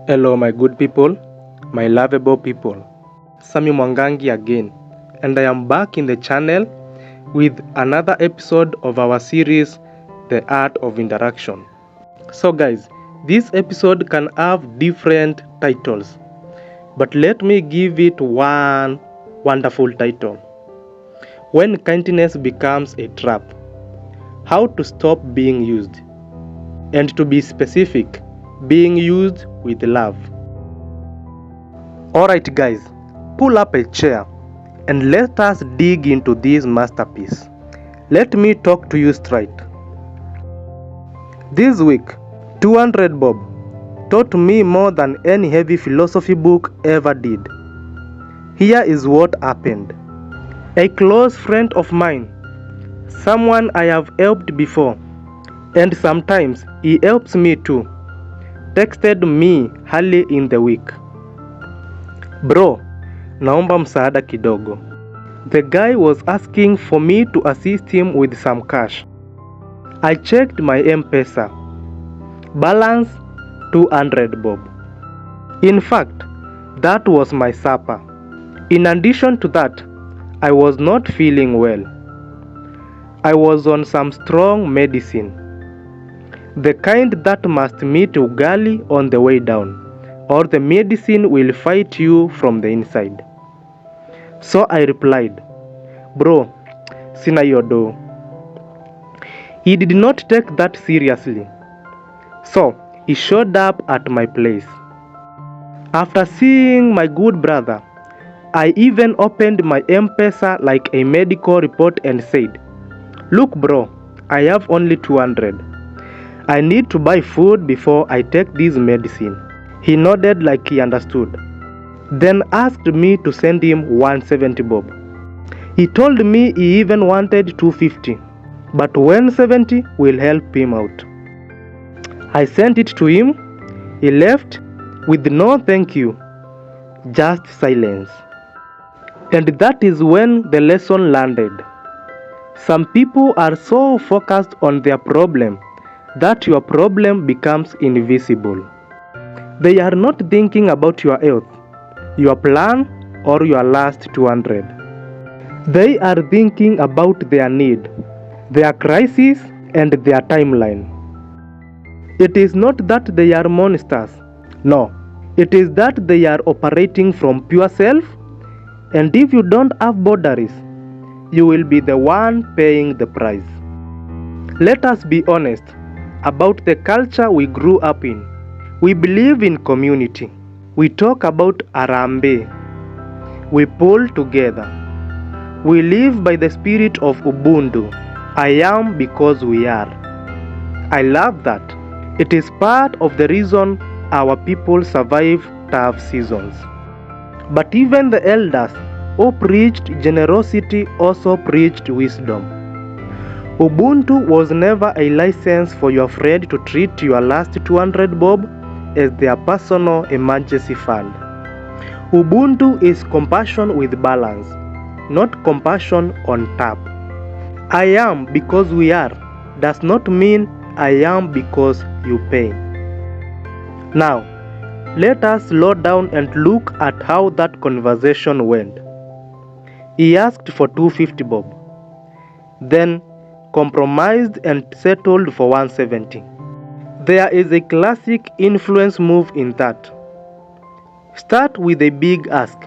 Hello my good people, my lovable people. Sammy Mwangangi again, and I am back in the channel with another episode of our series, The Art of Interaction. So guys, this episode can have different titles, but let me give it one wonderful title. When kindness becomes a trap, how to stop being used, and to be specific, being used with love. Alright guys, pull up a chair and let us dig into this masterpiece. Let me talk to you straight. This week, 200 Bob taught me more than any heavy philosophy book ever did. Here is what happened. A close friend of mine, someone I have helped before, and sometimes he helps me too, texted me early in the week. Bro, naomba msaada kidogo. The guy was asking for me to assist him with some cash. I checked my PESA. Balance 200 Bob. In fact, that was my supper. In addition to that, I was not feeling well. I was on some strong medicine. The kind that must meet ugali on the way down, or the medicine will fight you from the inside. So I replied, bro, sina yodo. He did not take that seriously. So he showed up at my place. After seeing my good brother, I even opened my PESA like a medical report and said, look bro, I have only 200. I need to buy food before I take this medicine. He nodded like he understood, then asked me to send him 170 Bob. He told me he even wanted 250, but 170 will help him out. I sent it to him. He left with no thank you, just silence. And that is when the lesson landed. Some people are so focused on their problem that your problem becomes invisible. They are not thinking about your health, your plan, or your last 200. They are thinking about their need, their crisis, and their timeline. It is not that they are monsters. No, it is that they are operating from pure self, and if you don't have boundaries, you will be the one paying the price. Let us be honest about the culture we grew up in. We believe in community. We talk about Arambe. We pull together. We live by the spirit of Ubuntu. I am because we are. I love that. It is part of the reason our people survive tough seasons. But even the elders who preached generosity also preached wisdom. Ubuntu was never a license for your friend to treat your last 200 Bob as their personal emergency fund. Ubuntu is compassion with balance, not compassion on tap. I am because we are does not mean I am because you pay. Now, let us slow down and look at how that conversation went. He asked for 250 Bob, then compromised and settled for 170. There is a classic influence move in that. Start with a big ask,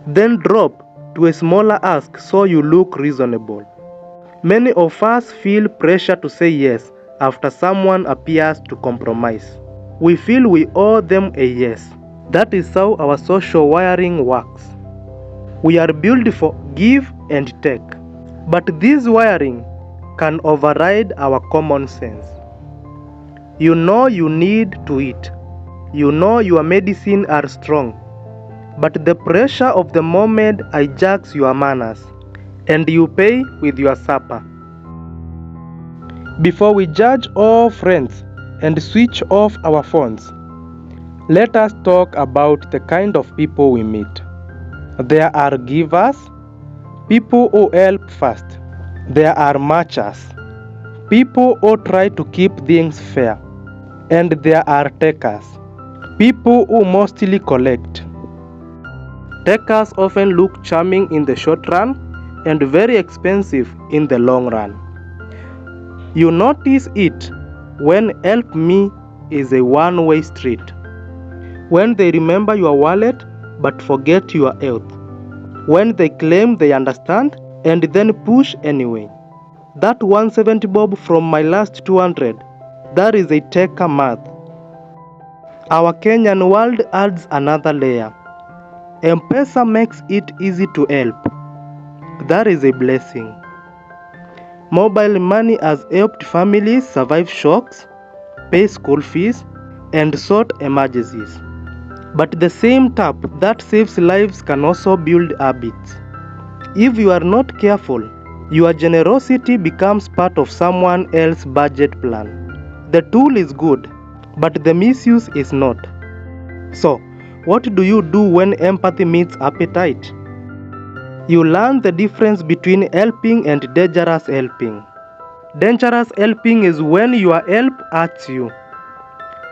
then drop to a smaller ask so you look reasonable. Many of us feel pressure to say yes after someone appears to compromise. We feel we owe them a yes. That is how our social wiring works. We are built for give and take. But this wiring can override our common sense. You know you need to eat. You know your medicine are strong. But the pressure of the moment hijacks your manners, and you pay with your supper. Before we judge all friends and switch off our phones, let us talk about the kind of people we meet. There are givers, people who help first. There are matchers, people who try to keep things fair. And there are takers, People who mostly collect. Takers often look charming in the short run and very expensive in the long run. You notice it when help me is a one-way street. When they remember your wallet but forget your health. When they claim they understand and then push anyway. That 170 bob from my last 200, that is a taker math. Our Kenyan world adds another layer. PESA makes it easy to help. That is a blessing. Mobile money has helped families survive shocks, pay school fees, and sort emergencies. But the same tap that saves lives can also build habits. If you are not careful, your generosity becomes part of someone else's budget plan. The tool is good, but the misuse is not. So, what do you do when empathy meets appetite? You learn the difference between helping and dangerous helping. Dangerous helping is when your help hurts you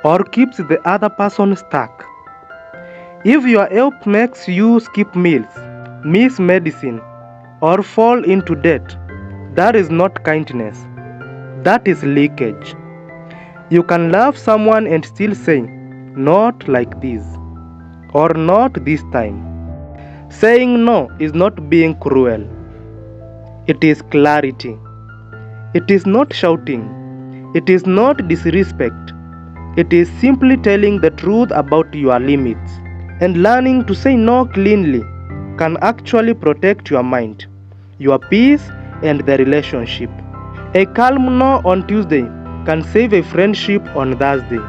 or keeps the other person stuck. If your help makes you skip meals, miss medicine, or fall into debt, that is not kindness. That is leakage. You can love someone and still say, "Not like this," or "Not this time." Saying no is not being cruel. It is clarity. It is not shouting. It is not disrespect. It is simply telling the truth about your limits. And learning to say no cleanly can actually protect your mind, your peace, and the relationship. A calm no on Tuesday can save a friendship on Thursday.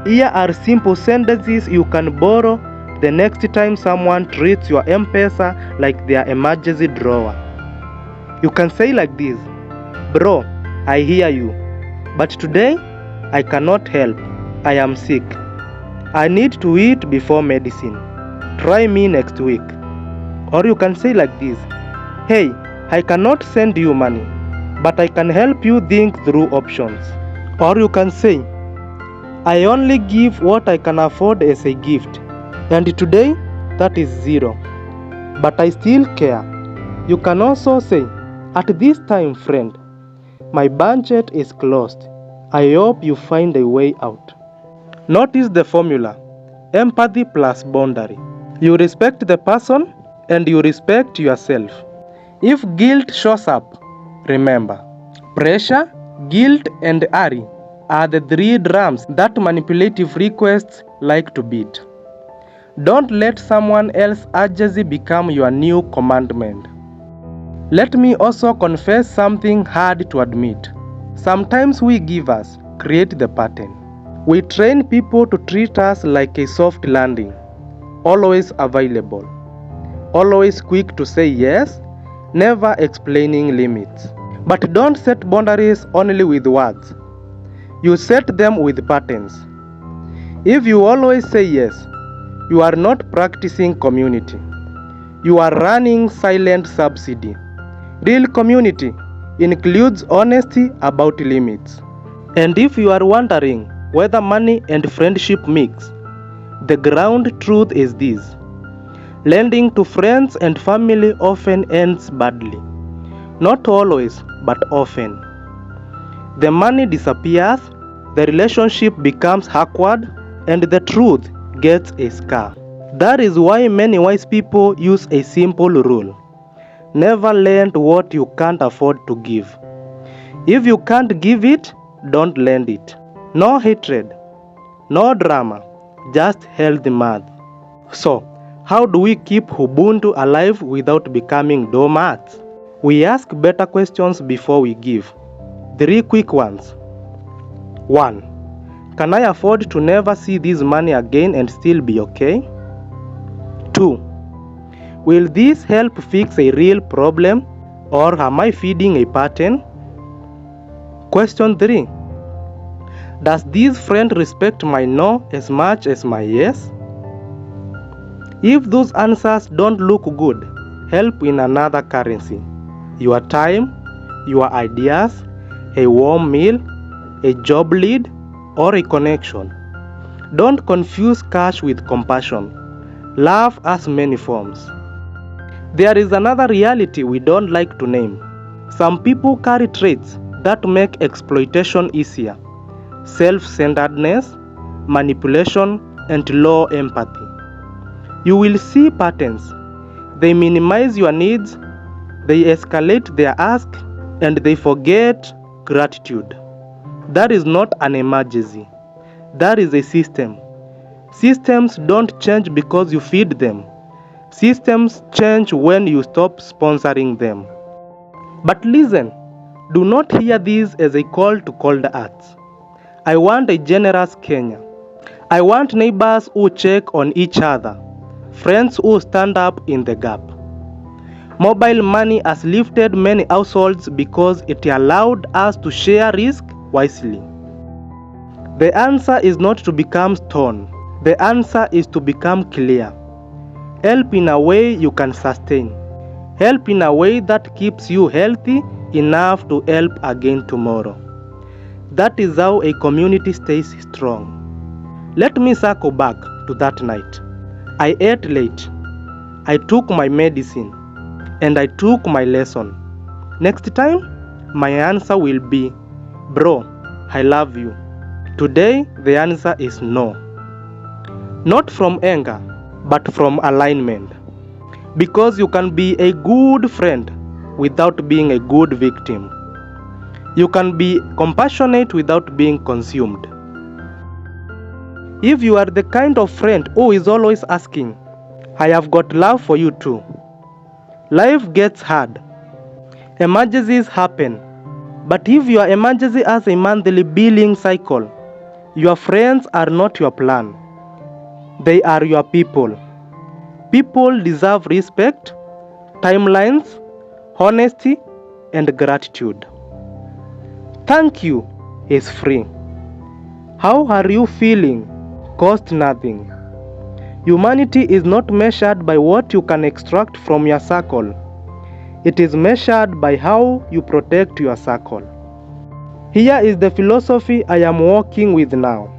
Here are simple sentences you can borrow the next time someone treats your M-PESA like their emergency drawer. You can say like this: "Bro, I hear you, but today I cannot help. I am sick. I need to eat before medicine. Try me next week." Or you can say like this: "Hey, I cannot send you money, but I can help you think through options." Or you can say, "I only give what I can afford as a gift, and today that is zero, but I still care." You can also say, "At this time, friend, my budget is closed. I hope you find a way out." Notice the formula: empathy plus boundary. You respect the person and you respect yourself. If guilt shows up, remember, pressure, guilt, and hurry are the three drums that manipulative requests like to beat. Don't let someone else's urgency become your new commandment. Let me also confess something hard to admit. Sometimes we givers create the pattern. We train people to treat us like a soft landing, always available, always quick to say yes, never explaining limits. But don't set boundaries only with words. You set them with patterns. If you always say yes, you are not practicing community. You are running silent subsidy. Real community includes honesty about limits. And if you are wondering whether money and friendship mix, the ground truth is this: lending to friends and family often ends badly. Not always, but often. The money disappears, the relationship becomes awkward, and the truth gets a scar. That is why many wise people use a simple rule: never lend what you can't afford to give. If you can't give it, don't lend it. No hatred, no drama, just healthy math. So, how do we keep Ubuntu alive without becoming doormats? We ask better questions before we give. 3 quick ones. 1. Can I afford to never see this money again and still be okay? 2. Will this help fix a real problem, or am I feeding a pattern? Question 3. Does this friend respect my no as much as my yes? If those answers don't look good, help in another currency: your time, your ideas, a warm meal, a job lead, or a connection. Don't confuse cash with compassion. Love has many forms. There is another reality we don't like to name. Some people carry traits that make exploitation easier: self-centeredness, manipulation, and low empathy. You will see patterns. They minimize your needs, they escalate their ask, and they forget gratitude. That is not an emergency. That is a system. Systems don't change because you feed them. Systems change when you stop sponsoring them. But listen, do not hear this as a call to cold hearts. I want a generous Kenya. I want neighbors who check on each other, friends who stand up in the gap. Mobile money has lifted many households because it allowed us to share risk wisely. The answer is not to become stone. The answer is to become clear. Help in a way you can sustain. Help in a way that keeps you healthy enough to help again tomorrow. That is how a community stays strong. Let me circle back to that night. I ate late. I took my medicine. And I took my lesson. Next time, my answer will be, bro, I love you. Today, the answer is no. Not from anger, but from alignment. Because you can be a good friend without being a good victim. You can be compassionate without being consumed. If you are the kind of friend who is always asking, I have got love for you too. Life gets hard. Emergencies happen. But if your emergency has a monthly billing cycle, your friends are not your plan. They are your people. People deserve respect, timelines, honesty, and gratitude. Thank you is free. How are you feeling? Cost nothing. Humanity is not measured by what you can extract from your circle. It is measured by how you protect your circle. Here is the philosophy I am working with now.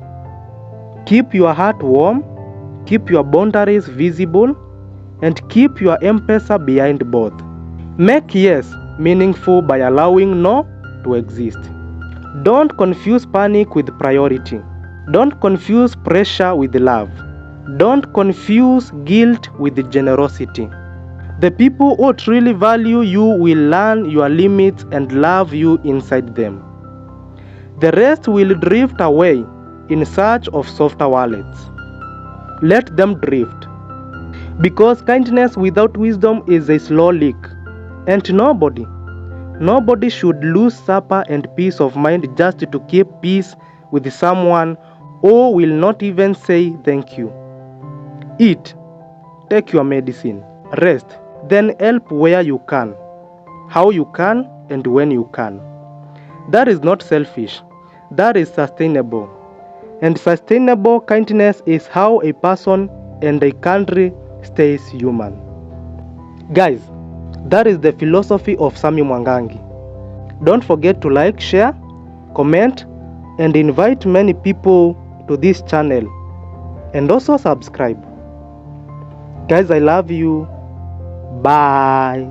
Keep your heart warm, keep your boundaries visible, and keep your M-PESA behind both. Make yes meaningful by allowing no to exist. Don't confuse panic with priority. Don't confuse pressure with love. Don't confuse guilt with generosity. The people who truly value you will learn your limits and love you inside them. The rest will drift away in search of softer wallets. Let them drift. Because kindness without wisdom is a slow leak. And nobody should lose supper and peace of mind just to keep peace with someone who will not even say thank you. Eat, take your medicine, rest, then help where you can, how you can, and when you can. That is not selfish, that is sustainable. And sustainable kindness is how a person and a country stays human. Guys, that is the philosophy of Sammy Mwangangi. Don't forget to like, share, comment, and invite many people to this channel. And also subscribe. Guys, I love you. Bye.